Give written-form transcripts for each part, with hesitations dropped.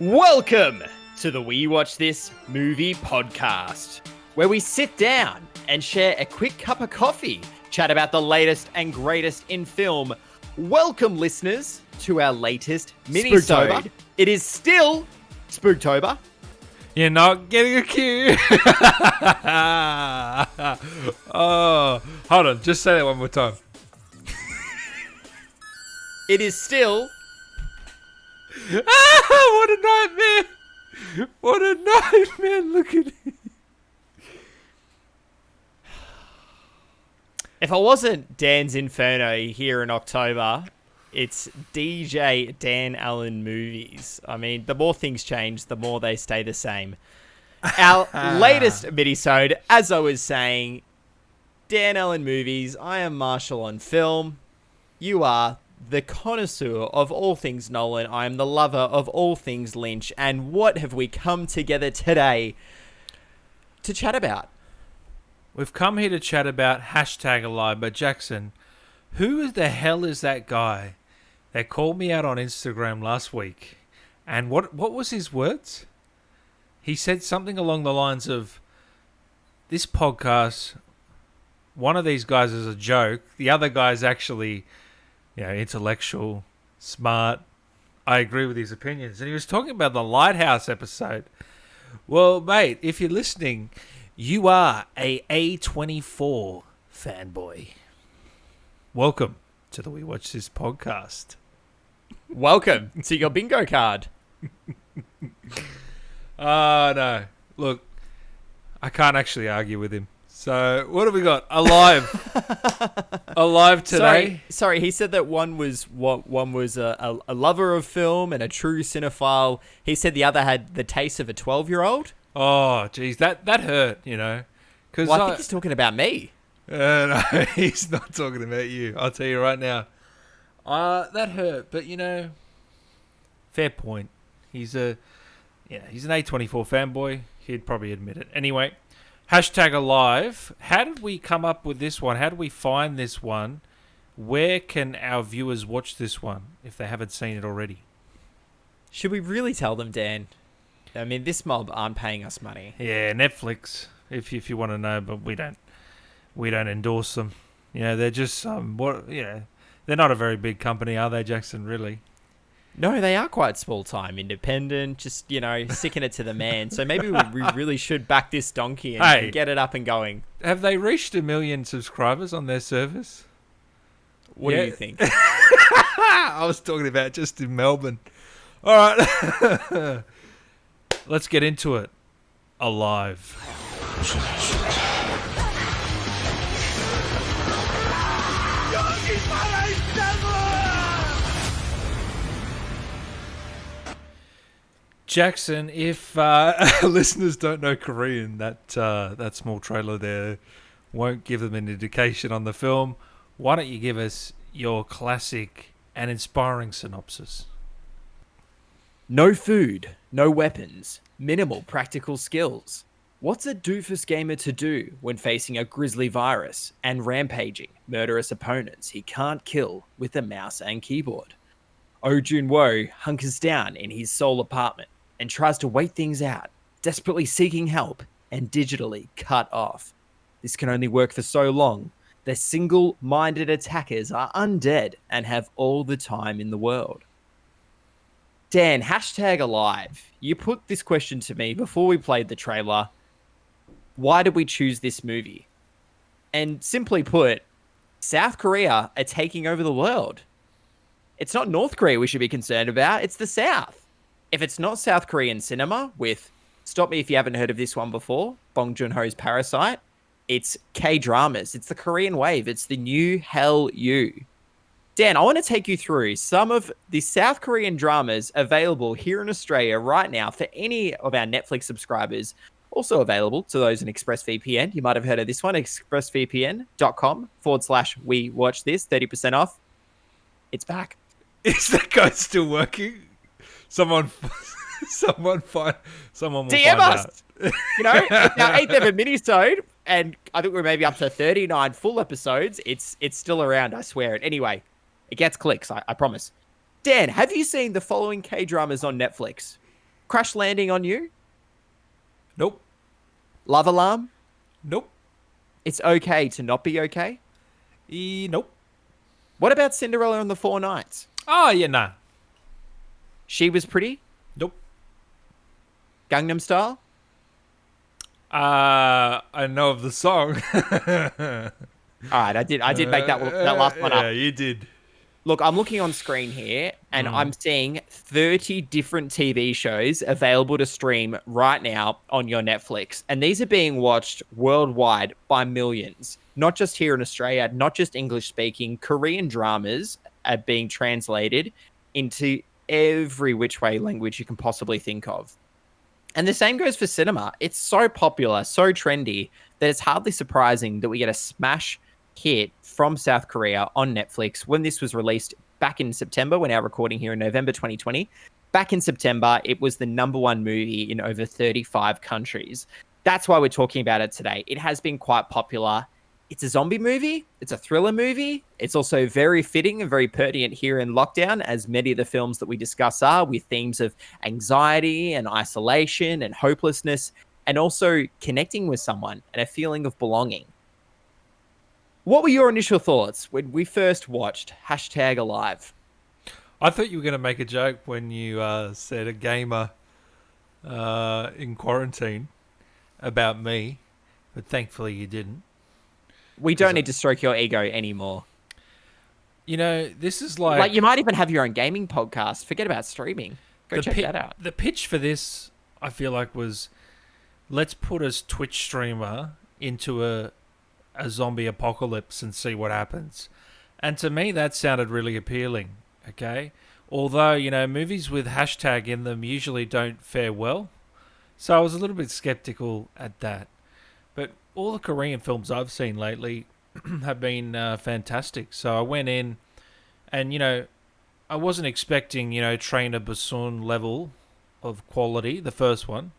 Welcome to the We Watch This Movie podcast, where we sit down and share a quick cup of coffee, chat about the latest and greatest in film. Welcome, listeners, to our latest Minisode. It is still Spooktober. You're not getting a cue. Oh, hold on. Just say that one more time. It is still... What a nightmare. What a nightmare. Look at it. If I wasn't Dan's Inferno here in October, it's DJ Dan Allen Movies. I mean, the more things change, the more they stay the same. Our latest minisode, as I was saying, Dan Allen Movies. I am Marshall on film. You are the connoisseur of all things Nolan. I am the lover of all things Lynch. And what have we come together today to chat about? We've come here to chat about #Alive, but Jackson, who the hell is that guy that called me out on Instagram last week? And what was his words? He said something along the lines of, this podcast, one of these guys is a joke, the other guy's actually, intellectual, smart. I agree with his opinions. And he was talking about the Lighthouse episode. Well, mate, if you're listening, you are a A24 fanboy. Welcome to the We Watch This podcast. Welcome to your bingo card. No. Look, I can't actually argue with him. So, what have we got? Alive. Alive today. Sorry, he said that one was a lover of film and a true cinephile. He said the other had the taste of a 12-year-old. Oh, geez, that hurt, I think he's talking about me. No, he's not talking about you. I'll tell you right now. That hurt, but fair point. He's an A24 fanboy. He'd probably admit it. Anyway, #Alive. How did we come up with this one? How did we find this one? Where can our viewers watch this one if they haven't seen it already? Should we really tell them, Dan? I mean, this mob aren't paying us money. Yeah, Netflix, if you want to know, but we don't endorse them. They're just they're not a very big company, are they, Jackson? Really? No, they are quite small time, independent, just sticking it to the man. So maybe we really should back this donkey and get it up and going. Have they reached 1 million subscribers on their service? What do you think? I was talking about just in Melbourne. All right. Let's get into it. Alive. Jackson, if listeners don't know Korean, that small trailer there won't give them an indication on the film. Why don't you give us your classic and inspiring synopsis? No food, no weapons, minimal practical skills. What's a doofus gamer to do when facing a grisly virus and rampaging, murderous opponents he can't kill with a mouse and keyboard? Oh Jun-wo hunkers down in his Seoul apartment and tries to wait things out, desperately seeking help and digitally cut off. This can only work for so long. The single-minded attackers are undead and have all the time in the world. Dan, #Alive. You put this question to me before we played the trailer. Why did we choose this movie? And simply put, South Korea are taking over the world. It's not North Korea we should be concerned about. It's the South. If it's not South Korean cinema with, stop me if you haven't heard of this one before, Bong Joon-ho's Parasite, it's K-dramas. It's the Korean wave. It's the new Hallyu. Dan, I want to take you through some of the South Korean dramas available here in Australia right now for any of our Netflix subscribers. Also available to those in ExpressVPN. You might have heard of this one, expressvpn.com/we watch this, 30% off. It's back. Is that guy still working? Someone will DM find us. out. It's our 8th ever minisode, and I think we're maybe up to 39 full episodes. It's still around, I swear it. Anyway, it gets clicks, I promise. Dan, have you seen the following K-dramas on Netflix? Crash Landing on You? Nope. Love Alarm? Nope. It's Okay to Not Be Okay? Nope. What about Cinderella and the Four Knights? Oh, yeah, nah. She Was Pretty? Nope. Gangnam Style? I know of the song. All right, I did make that last one up. Yeah, you did. Look, I'm looking on screen here and I'm seeing 30 different TV shows available to stream right now on your Netflix. And these are being watched worldwide by millions, not just here in Australia, not just English speaking. Korean dramas are being translated into every which way language you can possibly think of. And the same goes for cinema. It's so popular, so trendy that it's hardly surprising that we get a smash hit from South Korea on Netflix when this was released back in September. We're now recording here in November 2020. Back in September, it was the #1 movie in over 35 countries. That's why we're talking about it today. It has been quite popular. It's a zombie movie. It's a thriller movie. It's also very fitting and very pertinent here in lockdown, as many of the films that we discuss are, with themes of anxiety and isolation and hopelessness, and also connecting with someone and a feeling of belonging. What were your initial thoughts when we first watched #Alive? I thought you were going to make a joke when you said a gamer in quarantine about me, but thankfully you didn't. We don't need to stroke your ego anymore. You know, this is like you might even have your own gaming podcast. Forget about streaming. Go check that out. The pitch for this, I feel like, was let's put a Twitch streamer into a zombie apocalypse and see what happens. And to me, that sounded really appealing. Okay, although movies with hashtag in them usually don't fare well, so I was a little bit skeptical at that. But all the Korean films I've seen lately have been fantastic. So I went in, and I wasn't expecting Train to Busan level of quality. The first one.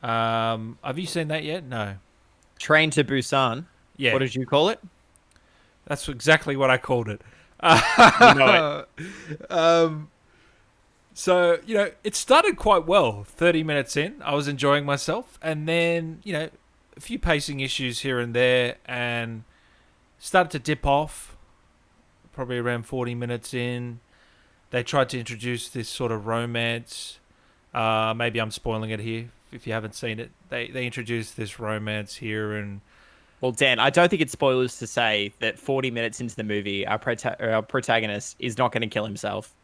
Have you seen that yet? No. Train to Busan. Yeah. What did you call it? That's exactly what I called it. You know it. So, it started quite well. 30 minutes in, I was enjoying myself. And then, a few pacing issues here and there, and started to dip off probably around 40 minutes in. They tried to introduce this sort of romance. Maybe I'm spoiling it here if you haven't seen it. They introduced this romance here, and well, Dan, I don't think it's spoilers to say that 40 minutes into the movie, our protagonist is not going to kill himself.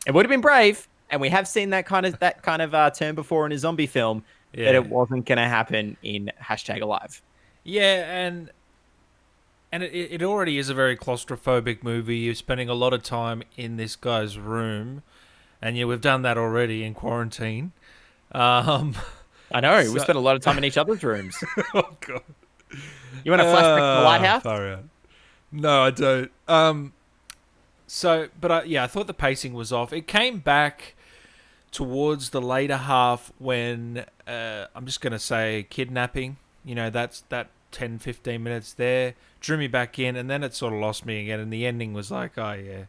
It would have been brave, and we have seen that kind of term before in a zombie film, that it wasn't going to happen in #Alive. Yeah, and it already is a very claustrophobic movie. You're spending a lot of time in this guy's room, and we've done that already in quarantine. I know, we spent a lot of time in each other's rooms. Oh, God. You want to flashback to the lighthouse? Far out. No, I don't. I thought the pacing was off. It came back towards the later half when, I'm just going to say kidnapping. That's that 10, 15 minutes there. Drew me back in, and then it sort of lost me again, and the ending was like, oh, yeah.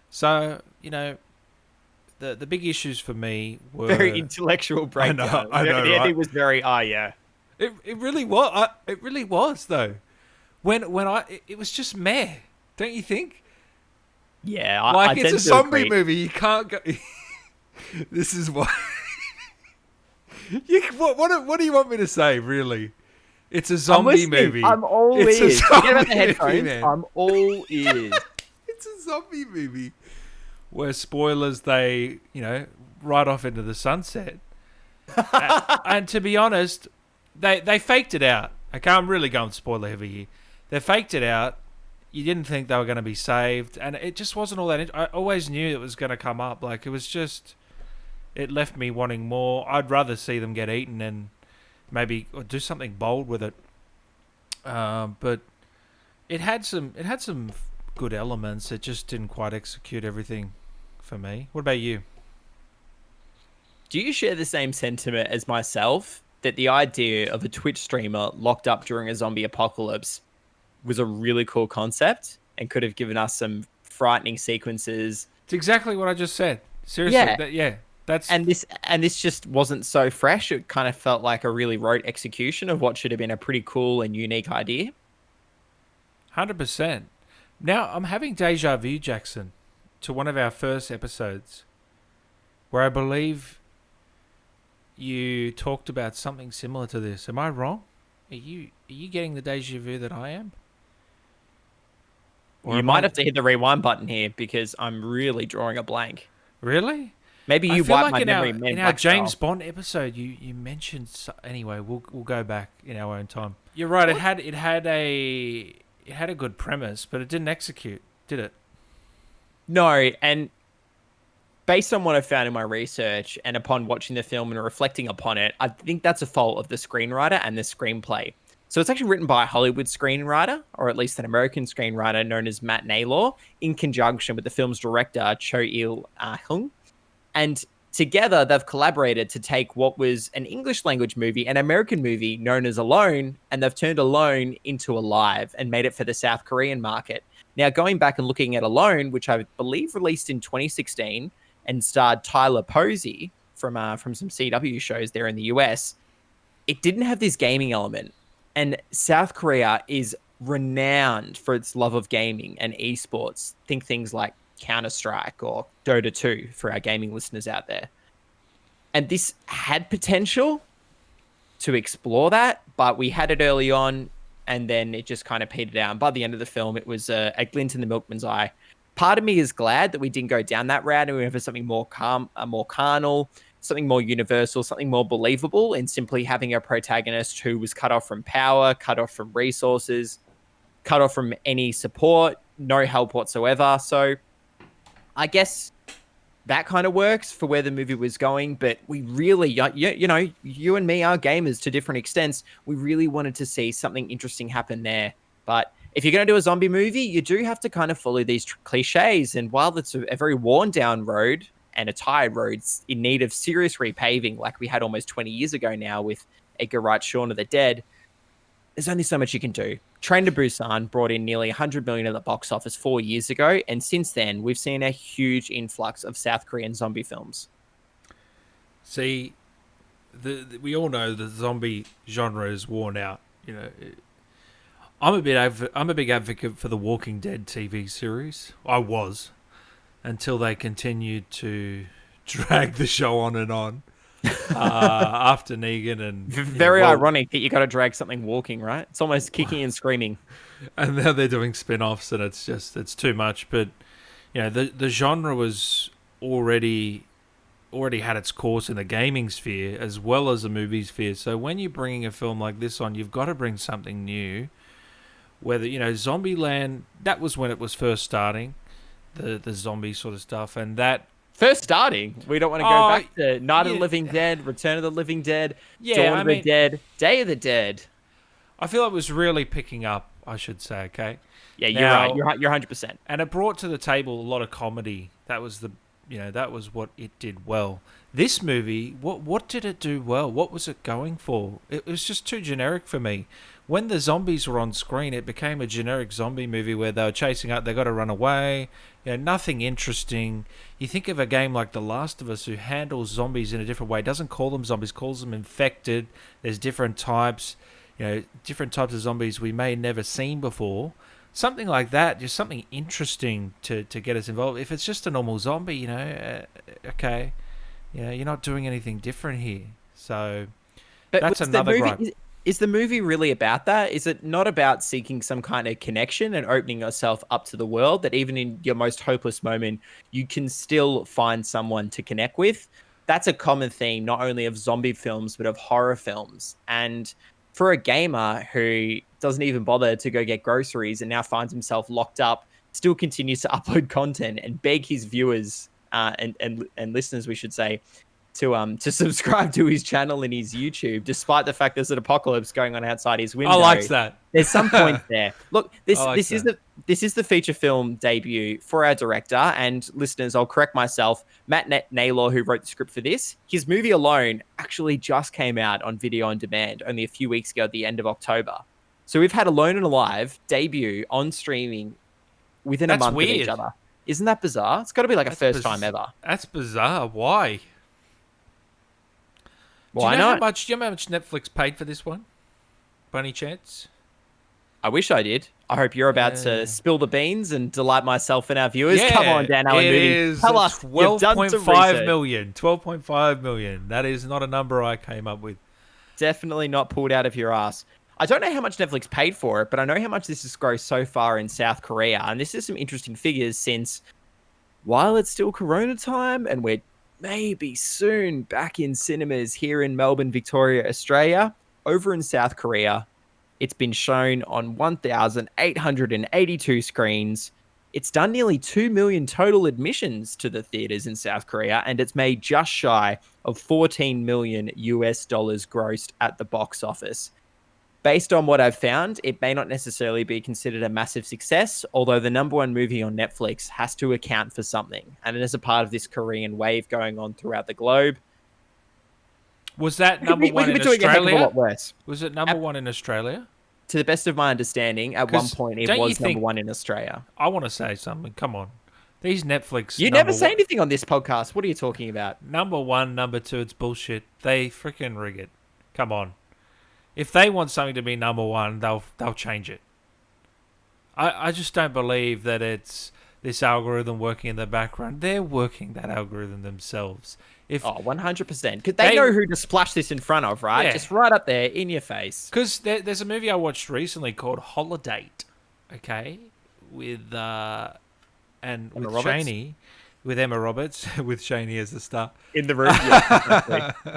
So, the big issues for me were... Very intellectual breakdown. I know, the right? ending was very, oh, yeah. It really was. It really was, though. It was just meh, don't you think? Yeah, I it's a zombie movie. You can't go. This is why. What do you want me to say? Really, it's a zombie movie. I'm all ears. Forget about the headphones. I'm all ears. It's a zombie movie where spoilers. They ride off into the sunset, and to be honest. They faked it out. Okay, I'm really going spoiler heavy here. They faked it out. You didn't think they were going to be saved, and it just wasn't all that. I always knew it was going to come up. Like, it was just, it left me wanting more. I'd rather see them get eaten and maybe or do something bold with it. But it had some good elements. It just didn't quite execute everything for me. What about you? Do you share the same sentiment as myself? That the idea of a Twitch streamer locked up during a zombie apocalypse was a really cool concept and could have given us some frightening sequences. It's exactly what I just said. Seriously, yeah. That's And this just wasn't so fresh. It kind of felt like a really rote execution of what should have been a pretty cool and unique idea. 100%. Now I'm having deja vu, Jackson, to one of our first episodes, where I believe you talked about something similar to this. Am I wrong? Are you getting the deja vu that I am? Or You am might I have to hit the rewind button here because I'm really drawing a blank. really? Maybe I you feel wipe like my in our memory, Men in in our Black James style. Bond episode, you mentioned anyway. We'll go back in our own time. You're right. It had a good premise, but it didn't execute, did it? No, and based on what I found in my research and upon watching the film and reflecting upon it, I think that's a fault of the screenwriter and the screenplay. So it's actually written by a Hollywood screenwriter, or at least an American screenwriter known as Matt Naylor, in conjunction with the film's director Cho Il Hung. And together they've collaborated to take what was an English language movie, an American movie known as Alone, and they've turned Alone into Alive and made it for the South Korean market. Now, going back and looking at Alone, which I believe released in 2016 and starred Tyler Posey from some CW shows there in the US, it didn't have this gaming element. And South Korea is renowned for its love of gaming and esports. Think things like Counter Strike or Dota 2 for our gaming listeners out there. And this had potential to explore that, but we had it early on and then it just kind of petered out. And by the end of the film, it was a glint in the milkman's eye. Part of me is glad that we didn't go down that route and we went for something more calm, more carnal, something more universal, something more believable in simply having a protagonist who was cut off from power, cut off from resources, cut off from any support, no help whatsoever. So I guess that kind of works for where the movie was going, but we really, you and me are gamers to different extents. We really wanted to see something interesting happen there. But if you're going to do a zombie movie, you do have to kind of follow these cliches. And while it's a very worn down road and a tired road in need of serious repaving, like we had almost 20 years ago now with Edgar Wright's Shaun of the Dead, there's only so much you can do. Train to Busan brought in nearly 100 million at the box office 4 years ago, and since then we've seen a huge influx of South Korean zombie films. See, we all know the zombie genre is worn out. I'm a big advocate for the Walking Dead TV series. I was until they continued to drag the show on and on. After Negan and Very ironic that you got to drag something walking, right? It's almost kicking and screaming. and now they're doing spin-offs and it's too much. But the genre was already had its course in the gaming sphere as well as the movie sphere. So when you're bringing a film like this on, you've got to bring something new. Whether Zombieland, that was when it was first starting, the zombie sort of stuff, and that. First starting, we don't want to go back to Night of the Living Dead, Return of the Living Dead, Dawn of the Dead, Day of the Dead. I feel it was really picking up, I should say, okay? Yeah, you're right. You're 100%. And it brought to the table a lot of comedy. That was that was what it did well. This movie, what did it do well? What was it going for? It was just too generic for me. When the zombies were on screen, it became a generic zombie movie where they were chasing up, they got to run away. Nothing interesting. You think of a game like The Last of Us, who handles zombies in a different way. Doesn't call them zombies, calls them infected. There's different types. Different types of zombies we may never seen before. Something like that, just something interesting to get us involved. If it's just a normal zombie, okay, you're not doing anything different here. So that's another gripe. Is the movie really about that? Is it not about seeking some kind of connection and opening yourself up to the world, that even in your most hopeless moment, you can still find someone to connect with? That's a common theme, not only of zombie films, but of horror films. And for a gamer who doesn't even bother to go get groceries and now finds himself locked up, still continues to upload content and beg his viewers and listeners, we should say, to subscribe to his channel and his YouTube, despite the fact there's an apocalypse going on outside his window. I like that. There's some point there. Look, this is that. this is the feature film debut for our director, and listeners, I'll correct myself. Matt Naylor, who wrote the script for this, his movie Alone actually just came out on video on demand only a few weeks ago at the end of October. So we've had Alone and Alive debut on streaming within a month of each other. Isn't that bizarre? It's got to be like a first time ever. That's bizarre. Why? Why Do you know not? how much Netflix paid for this one? By any chance? I wish I did. I hope you're about to Uh, spill the beans and delight myself and our viewers. Come on, yeah, Dan Allen it Moody. is Tell us you've done some 12.5 research. million. 12.5 million. That is not a number I came up with. Definitely not pulled out of your ass. I don't know how much Netflix paid for it, but I know how much this has grossed so far in South Korea. And this is some interesting figures since while it's still Corona time and we're maybe soon back in cinemas here in Melbourne, Victoria, Australia, over in South Korea, it's been shown on 1,882 screens. It's done nearly 2 million total admissions to the theaters in South Korea, and it's made just shy of 14 million US dollars grossed at the box office. Based on what I've found, it may not necessarily be considered a massive success, although the number one movie on Netflix has to account for something. And as a part of this Korean wave going on throughout the globe, Was that we could number be, we one could in be doing a heck of a Australia? lot worse. Was it number one in Australia? To the best of my understanding, at one 'Cause point it don't you was number think- one in Australia. I want to say something. Come on. These Netflix. You number never say one- anything on this podcast. What are you talking about? Number one, number two, it's bullshit. They freaking rig it. Come on. If they want something to be number one, they'll change it. I just don't believe that it's this algorithm working in the background. They're working that algorithm themselves. If Oh, 100%. Because they know who to splash this in front of, right? Yeah. Just right up there in your face. Because there's a movie I watched recently called Holiday, okay, with Emma with Roberts? Shaney, with Emma Roberts, with Shaney as the star. In the room, yeah. Exactly.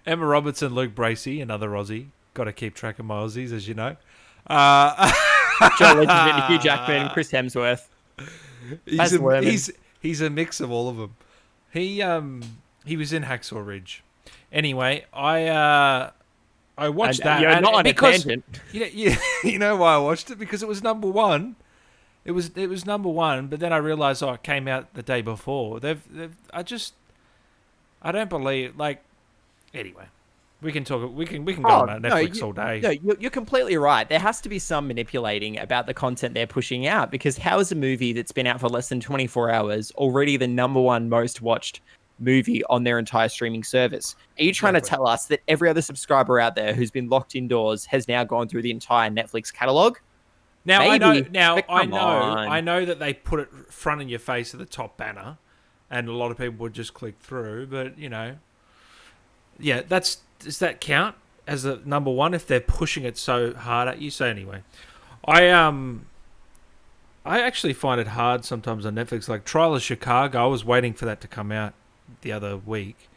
Emma Roberts and Luke Bracey, another Aussie. Got to keep track of my Aussies, as you know. Joel Edgerton, Hugh Jackman, Chris Hemsworth. He's a mix of all of them. He was in Hacksaw Ridge. Anyway, I watched that. You're not on because, a tangent. You know why I watched it? Because it was number one. It was number one, but then I realized it came out the day before. I don't believe anyway. We can talk. We can go on Netflix all day. No, you're completely right. There has to be some manipulating about the content they're pushing out, because how is a movie that's been out for less than 24 hours already the number one most watched movie on their entire streaming service? Are you trying to tell us that every other subscriber out there who's been locked indoors has now gone through the entire Netflix catalog? Now Maybe, I know that they put it front in your face at the top banner, and a lot of people would just click through. But yeah, does that count as a number one if they're pushing it so hard at you? So anyway, I actually find it hard sometimes on Netflix. Like Trial of Chicago, I was waiting for that to come out the other week,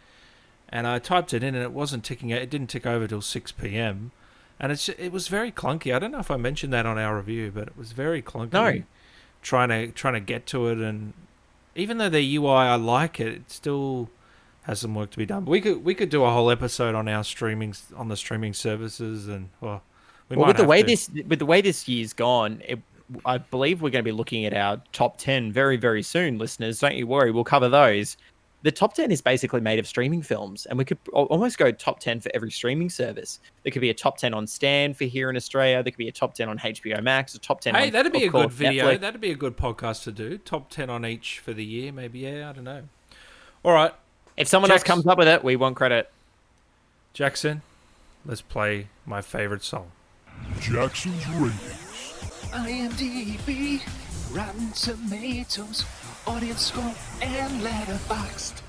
and I typed it in, and it wasn't ticking. It didn't tick over till 6 p.m. And it was very clunky. I don't know if I mentioned that on our review, but it was very clunky. No. Trying to get to it, and even though their UI I like it, it still has some work to be done. But we could do a whole episode on our on the streaming services, and with the way this year's gone, I believe we're going to be looking at our top 10 very, very soon, listeners. Don't you worry, we'll cover those. The top 10 is basically made of streaming films, and we could almost go top 10 for every streaming service. There could be a top 10 on Stan for here in Australia. There could be a top 10 on HBO Max, a top 10 on, that'd be a good video. Netflix. That'd be a good podcast to do. Top 10 on each for the year, maybe. Yeah, I don't know. All right. If someone else comes up with it, we want credit. Jackson, let's play my favorite song. Jackson's Ratings. IMDb, Rotten Tomatoes, Audience Score, and Letterboxd.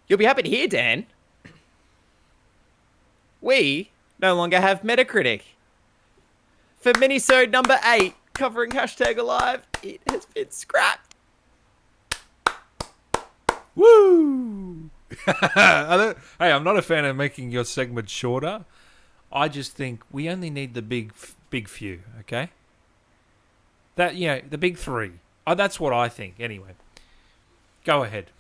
You'll be happy to hear, Dan. We no longer have Metacritic. For Minisode number 8, covering #Alive, it has been scrapped. Woo! Hey, I'm not a fan of making your segment shorter. I just think we only need the big few, okay? The big three. That's what I think. Anyway, go ahead.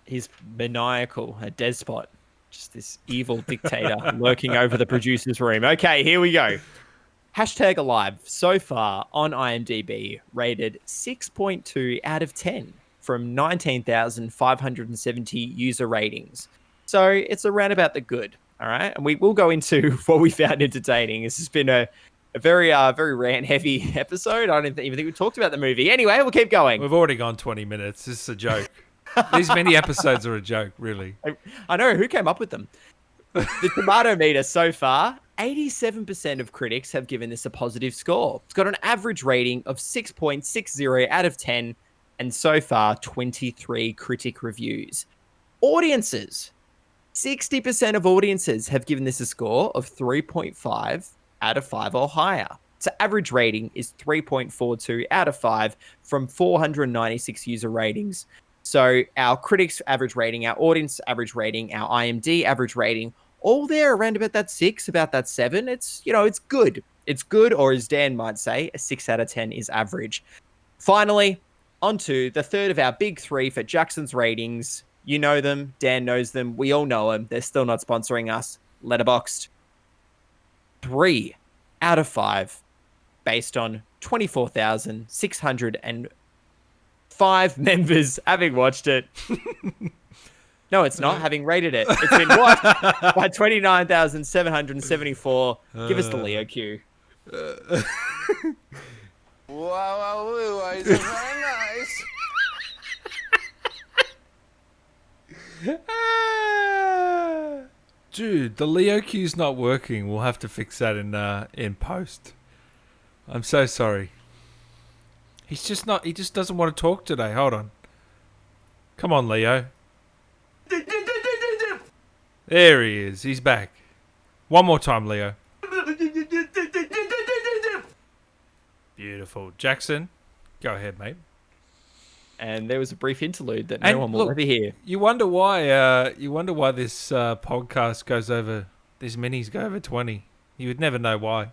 He's maniacal, a despot. Just this evil dictator lurking over the producer's room. Okay, here we go. #Alive, so far on IMDb, rated 6.2 out of 10 from 19,570 user ratings. So it's around about the good, all right? And we will go into what we found entertaining. This has been a very rant-heavy episode. I don't even think we talked about the movie. Anyway, we'll keep going. We've already gone 20 minutes. This is a joke. These mini episodes are a joke, really. I know, who came up with them? The tomato meter so far, 87% of critics have given this a positive score. It's got an average rating of 6.60 out of 10, and so far, 23 critic reviews. Audiences. 60% of audiences have given this a score of 3.5 out of 5 or higher. So average rating is 3.42 out of 5 from 496 user ratings. So our critics average rating, our audience average rating, our IMD average rating, all there around about that 6, about that 7. It's, it's good. It's good, or as Dan might say, a 6 out of 10 is average. Finally, on to the third of our big 3 for Jackson's ratings. You know them. Dan knows them. We all know them. They're still not sponsoring us. Letterboxd. 3 out of 5 based on 24,605 members having watched it. No, it's not. Having rated it. It's been watched by 29,774. Give us the Leo cue. Wow, is it very nice? Dude, the Leo cue's not working. We'll have to fix that in post. I'm so sorry. He just doesn't want to talk today. Hold on. Come on, Leo. There he is. He's back. One more time, Leo. Beautiful. Jackson, go ahead, mate. And there was a brief interlude that no one will ever hear. You wonder why this podcast goes over, these minis go over 20. You would never know why.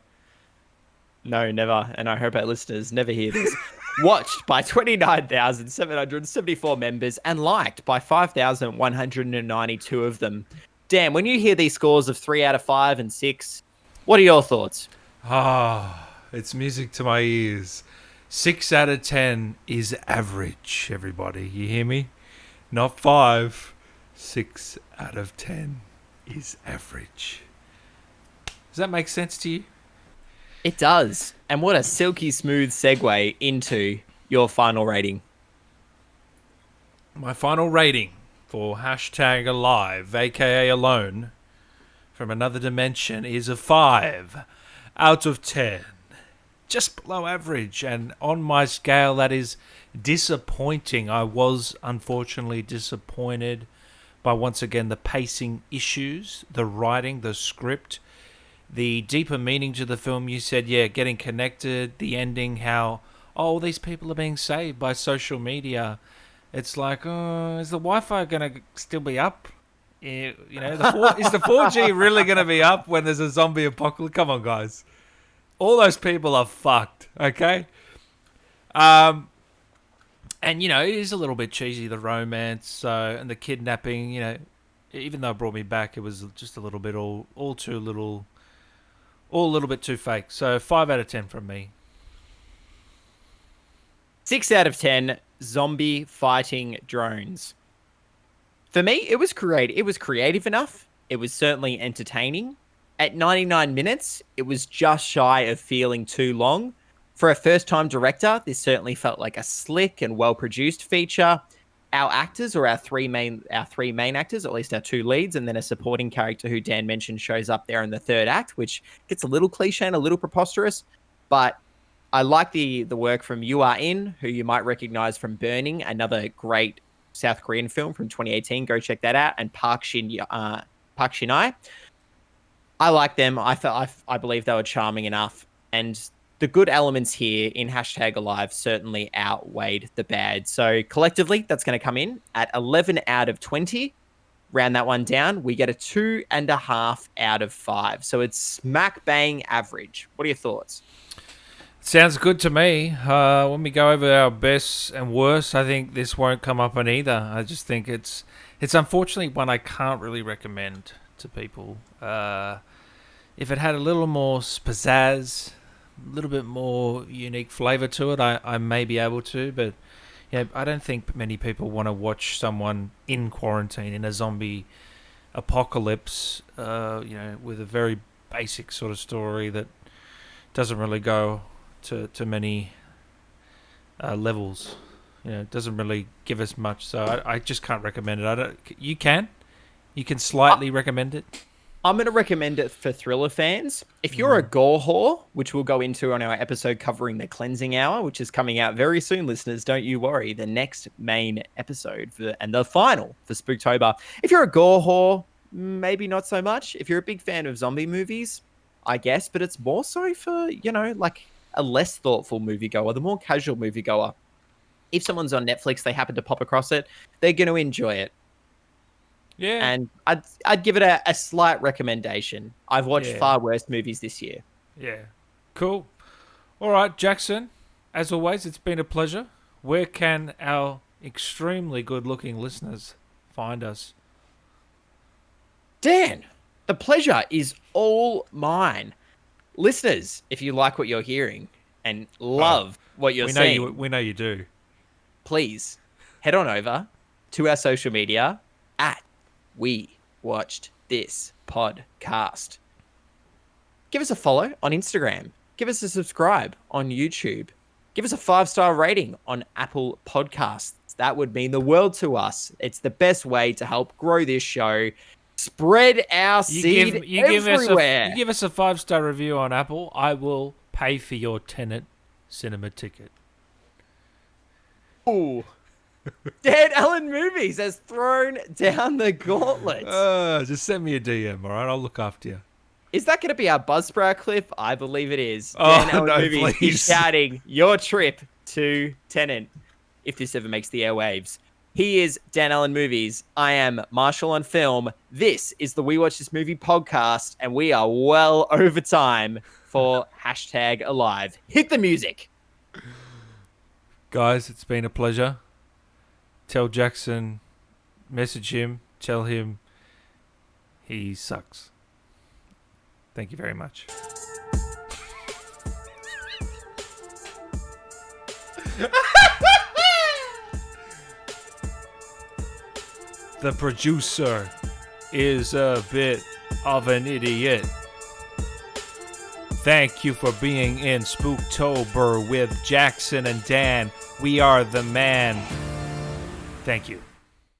No, never. And I hope our listeners never hear this. Watched by 29,774 members and liked by 5,192 of them. Dan, when you hear these scores of 3 out of 5 and 6, what are your thoughts? It's music to my ears. 6 out of 10 is average, everybody. You hear me? Not 5. 6 out of 10 is average. Does that make sense to you? It does. And what a silky smooth segue into your final rating. My final rating for hashtag alive, aka alone, from another dimension is a 5 out of 10. Just below average, and on my scale that is disappointing. I was unfortunately disappointed by, once again, the pacing issues, the writing, the script, the deeper meaning to the film. You said, getting connected, the ending, how, these people are being saved by social media. It's like, is the Wi-Fi going to still be up? Is the 4G really going to be up when there's a zombie apocalypse? Come on, guys. All those people are fucked, okay? And, it is a little bit cheesy, the romance and the kidnapping, even though it brought me back, it was just a little bit all a little bit too fake. So 5 out of 10 from me. 6 out of 10, zombie fighting drones. For me, it was creative. It was creative enough. It was certainly entertaining. At 99 minutes, it was just shy of feeling too long. For a first-time director, this certainly felt like a slick and well-produced feature. Our actors, or our three main actors, or at least our 2 leads, and then a supporting character who Dan mentioned shows up there in the third act, which gets a little cliche and a little preposterous. But I like the work from You Are In, who you might recognize from Burning, another great South Korean film from 2018. Go check that out. And Park Shin-hye. I like them. I believe they were charming enough. And the good elements here in hashtag alive certainly outweighed the bad. So collectively, that's going to come in at 11 out of 20. Round that one down, we get a 2.5 out of 5. So it's smack bang average. What are your thoughts? Sounds good to me. When we go over our best and worst, I think this won't come up on either. I just think it's unfortunately one I can't really recommend to people. If it had a little more pizzazz, a little bit more unique flavor to it, I may be able to, but I don't think many people want to watch someone in quarantine in a zombie apocalypse, with a very basic sort of story that doesn't really go to many levels. it doesn't really give us much, so I just can't recommend it. You can slightly recommend it. I'm going to recommend it for thriller fans. If you're a gore whore, which we'll go into on our episode covering the cleansing hour, which is coming out very soon, listeners, don't you worry. The next main episode and the final for Spooktober. If you're a gore whore, maybe not so much. If you're a big fan of zombie movies, I guess, but it's more so for, like a less thoughtful moviegoer, the more casual moviegoer. If someone's on Netflix, they happen to pop across it, they're going to enjoy it. Yeah. And I'd give it a slight recommendation. I've watched far worse movies this year. Yeah. Cool. All right, Jackson, as always, it's been a pleasure. Where can our extremely good-looking listeners find us? Dan, the pleasure is all mine. Listeners, if you like what you're hearing and love what you're seeing, we know you do. Please head on over to our social media at We Watched This Podcast. Give us a follow on Instagram. Give us a subscribe on YouTube. Give us a 5-star rating on Apple Podcasts. That would mean the world to us. It's the best way to help grow this show. Spread our seed everywhere. You give us a 5-star review on Apple, I will pay for your Tenet cinema ticket. Ooh. Dan Allen Movies has thrown down the gauntlet. Just send me a DM, all right? I'll look after you. Is that going to be our Buzzsprout clip? I believe it is. Oh, Dan Allen no, Movies please. is shouting your trip to Tenet, if this ever makes the airwaves. He is Dan Allen Movies. I am Marshall on Film. This is the We Watch This Movie podcast, and we are well over time for #Alive. Hit the music. Guys, it's been a pleasure. Tell Jackson, message him, tell him he sucks. Thank you very much. The producer is a bit of an idiot. Thank you for being in Spooktober with Jackson and Dan. We are the man. Thank you.